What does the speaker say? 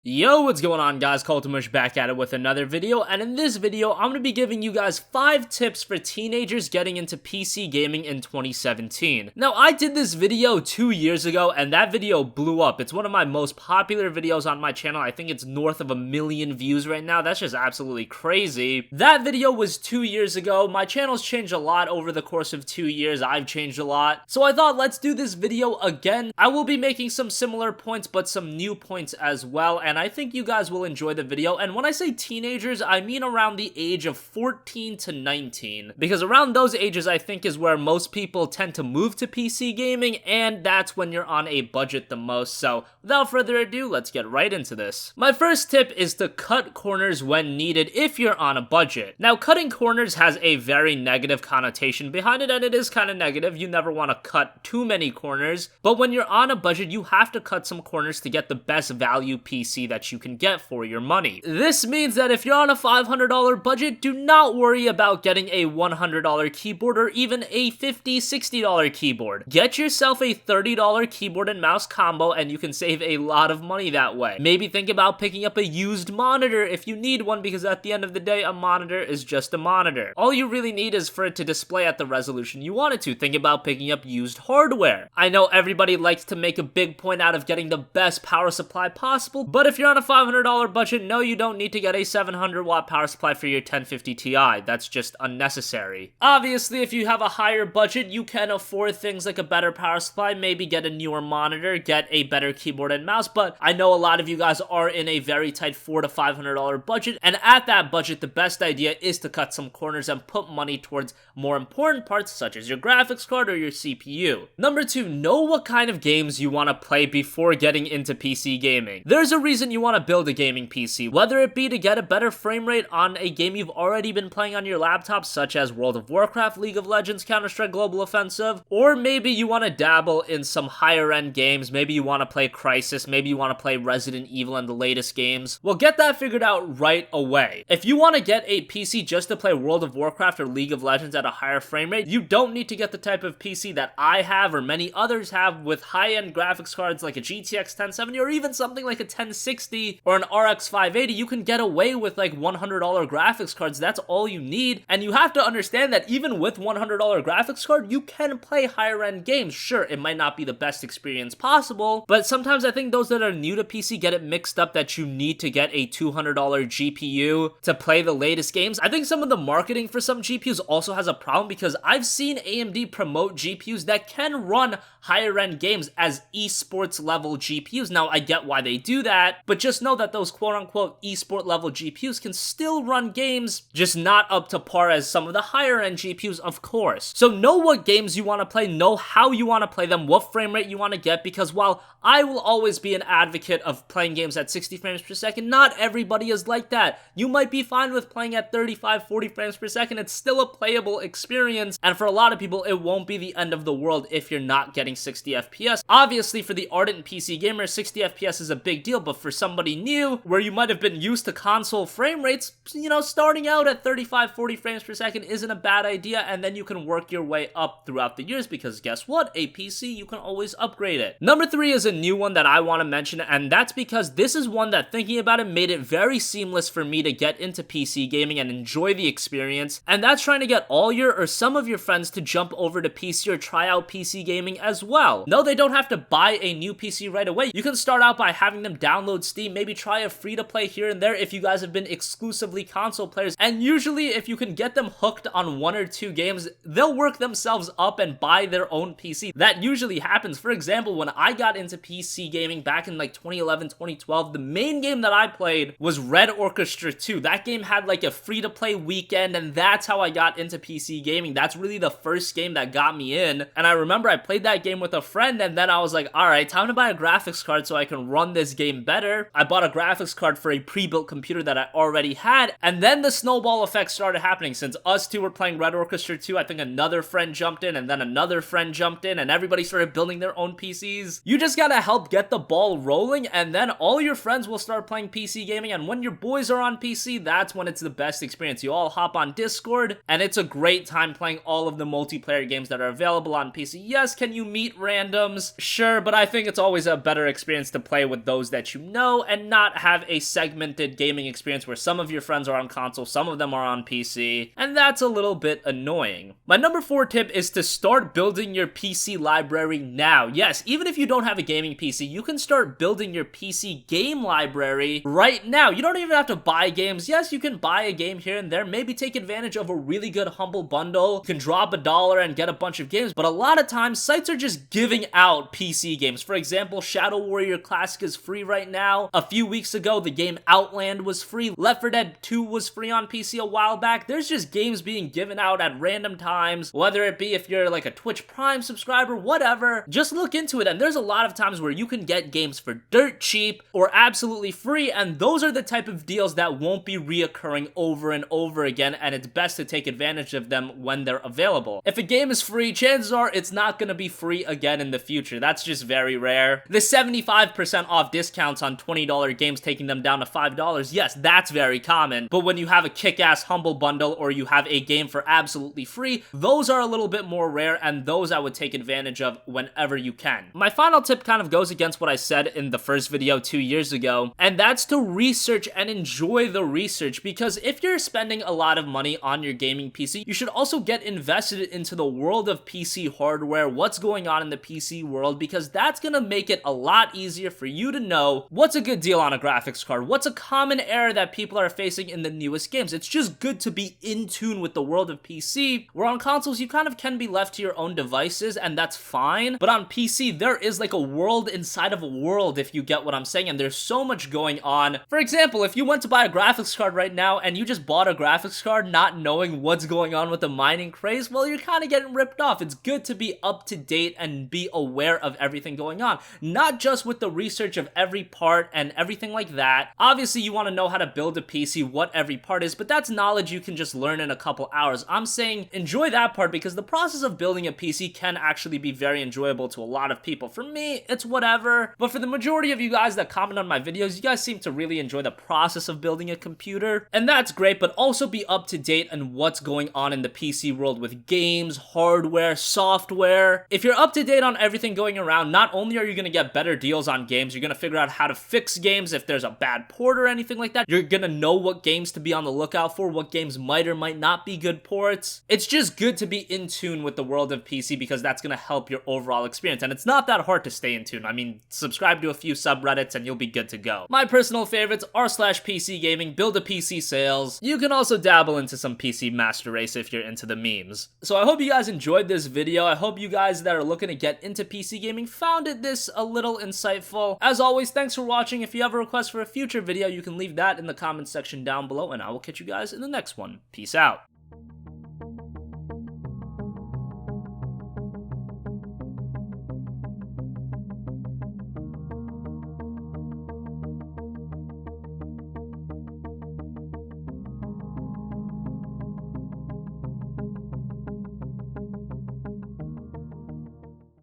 Yo, what's going on guys? CultOfMush back at it with another video, and in this video, I'm going to be giving you guys 5 tips for teenagers getting into PC gaming in 2017. Now, I did this video 2 years ago, and that video blew up. It's one of my most popular videos on my channel. I think it's north of 1 million views right now. That's just absolutely crazy. That video was 2 years ago. My channel's changed a lot over the course of 2 years. I've changed a lot. So I thought, let's do this video again. I will be making some similar points, but some new points as well, and I think you guys will enjoy the video. And when I say teenagers, I mean around the age of 14 to 19, because around those ages I think is where most people tend to move to PC gaming, and that's when you're on a budget the most. So without further ado, let's get right into this. My first tip is to cut corners when needed if you're on a budget. Now, cutting corners has a very negative connotation behind it, and it is kind of negative. You never want to cut too many corners, but when you're on a budget, you have to cut some corners to get the best value PC that you can get for your money. This means that if you're on a $500 budget, do not worry about getting a $100 keyboard or even a $50, $60 keyboard. Get yourself a $30 keyboard and mouse combo and you can save a lot of money that way. Maybe think about picking up a used monitor if you need one, because at the end of the day, a monitor is just a monitor. All you really need is for it to display at the resolution you want it to. Think about picking up used hardware. I know everybody likes to make a big point out of getting the best power supply possible, but if you're on a $500 budget, no, you don't need to get a 700 watt power supply for your 1050 Ti. That's just unnecessary. Obviously, if you have a higher budget, you can afford things like a better power supply, maybe get a newer monitor, get a better keyboard and mouse, but I know a lot of you guys are in a very tight $400 to $500 budget, and at that budget, the best idea is to cut some corners and put money towards more important parts such as your graphics card or your CPU. Number 2, know what kind of games you want to play before getting into PC gaming. There's a reason you want to build a gaming PC, whether it be to get a better frame rate on a game you've already been playing on your laptop, such as World of Warcraft, League of Legends, Counter-Strike Global Offensive, or maybe you want to dabble in some higher end games. Maybe you want to play Crysis, maybe you want to play Resident Evil and the latest games. Well, get that figured out right away. If you want to get a PC just to play World of Warcraft or League of Legends at a higher frame rate, you don't need to get the type of PC that I have or many others have with high-end graphics cards like a GTX 1070 or even something like a 1060 or an RX 580. You can get away with like $100 graphics cards. That's all you need. And you have to understand that even with $100 graphics card, you can play higher end games. Sure, it might not be the best experience possible, but sometimes I think those that are new to PC get it mixed up that you need to get a $200 GPU to play the latest games. I think some of the marketing for some GPUs also has a problem, because I've seen AMD promote GPUs that can run higher end games as esports level GPUs. Now, I get why they do that, but just know that those quote-unquote esport level GPUs can still run games, just not up to par as some of the higher end GPUs, of course. So know what games you want to play, know how you want to play them, what frame rate you want to get, because while I will always be an advocate of playing games at 60 frames per second, not everybody is like that. You might be fine with playing at 35, 40 frames per second. It's still a playable experience, and for a lot of people, it won't be the end of the world if you're not getting 60 FPS. Obviously, for the ardent PC gamer, 60 FPS is a big deal, but for somebody new, where you might have been used to console frame rates, you know, starting out at 35, 40 frames per second isn't a bad idea, and then you can work your way up throughout the years, because guess what? A PC, you can always upgrade it. Number 3 is a new one that I want to mention, and that's because this is one that, thinking about it, made it very seamless for me to get into PC gaming and enjoy the experience, and that's trying to get all your or some of your friends to jump over to PC or try out PC gaming as well. No, they don't have to buy a new PC right away. You can start out by having them download Steam, maybe try a free-to-play here and there if you guys have been exclusively console players, and usually if you can get them hooked on 1 or 2 games, they'll work themselves up and buy their own PC. That usually happens. For example, when I got into PC gaming back in like 2011, 2012, the main game that I played was Red Orchestra 2. That game had like a free-to-play weekend, and that's how I got into PC gaming. That's really the first game that got me in, and I remember I played that game with a friend, and then I was like, alright, time to buy a graphics card so I can run this game better. I bought a graphics card for a pre-built computer that I already had, and then the snowball effect started happening. Since us two were playing Red Orchestra 2, I think another friend jumped in, and then another friend jumped in, and everybody started building their own PCs. You just gotta help get the ball rolling, and then all your friends will start playing PC gaming, and when your boys are on PC, that's when it's the best experience. You all hop on Discord, and it's a great time playing all of the multiplayer games that are available on PC. Yes, can you meet randoms? Sure, but I think it's always a better experience to play with those that you know and not have a segmented gaming experience where some of your friends are on console, some of them are on PC, and that's a little bit annoying. My number 4 tip is to start building your PC library now. Yes, even if you don't have a gaming PC, you can start building your PC game library right now. You don't even have to buy games. Yes, you can buy a game here and there, maybe take advantage of a really good Humble Bundle. You can drop $1 and get a bunch of games, but a lot of times sites are just giving out PC games. For example, Shadow Warrior Classic is free right now. A few weeks ago, the game Outland was free. Left 4 Dead 2 was free on PC a while back. There's just games being given out at random times, whether it be if you're like a Twitch Prime subscriber, whatever. Just look into it, and there's a lot of times where you can get games for dirt cheap or absolutely free, and those are the type of deals that won't be reoccurring over and over again, and it's best to take advantage of them when they're available. If a game is free, chances are it's not going to be free again in the future. That's just very rare. The 75% off discounts on $20 games, taking them down to $5, yes, that's very common, but when you have a kick-ass Humble Bundle or you have a game for absolutely free, those are a little bit more rare, and those I would take advantage of whenever you can. My final tip kind of goes against what I said in the first video 2 years ago, and that's to research and enjoy the research, because if you're spending a lot of money on your gaming PC, you should also get invested into the world of PC hardware, what's going on in the PC world, because that's gonna make it a lot easier for you to know what's a good deal on a graphics card, what's a common error that people are facing in the newest games. It's just good to be in tune with the world of PC, where on consoles you kind of can be left to your own devices, and that's fine, but on PC there is like a world inside of a world, if you get what I'm saying, and there's so much going on. For example, if you went to buy a graphics card right now and you just bought a graphics card not knowing what's going on with the mining craze, well, you're kind of getting ripped off. It's good to be up to date and be aware of everything going on, not just with the research of every part and everything like that. Obviously, you want to know how to build a PC, what every part is, but that's knowledge you can just learn in a couple hours. I'm saying enjoy that part, because the process of building a PC can actually be very enjoyable to a lot of people. For me, it's whatever, but for the majority of you guys that comment on my videos, you guys seem to really enjoy the process of building a computer, and that's great, but also be up to date on what's going on in the PC world with games, hardware, software. If you're up to date on everything going around, not only are you going to get better deals on games, you're going to figure out how to fix games if there's a bad port or anything like that. You're going to know what games to be on the lookout for, what games might or might not be good ports. It's just good to be in tune with the world of PC, because that's going to help your overall experience, and it's not that hard to stay in tune. I mean, subscribe to a few subreddits and you'll be good to go. My personal favorites are /PC gaming, build a PC sales. You can also dabble into some PC Master Race if you're into the memes. So I hope you guys enjoyed this video. I hope you guys that are looking to get into PC gaming found this a little insightful. As always, thanks for watching. If you have a request for a future video, you can leave that in the comments section down below, and I will catch you guys in the next one. Peace out.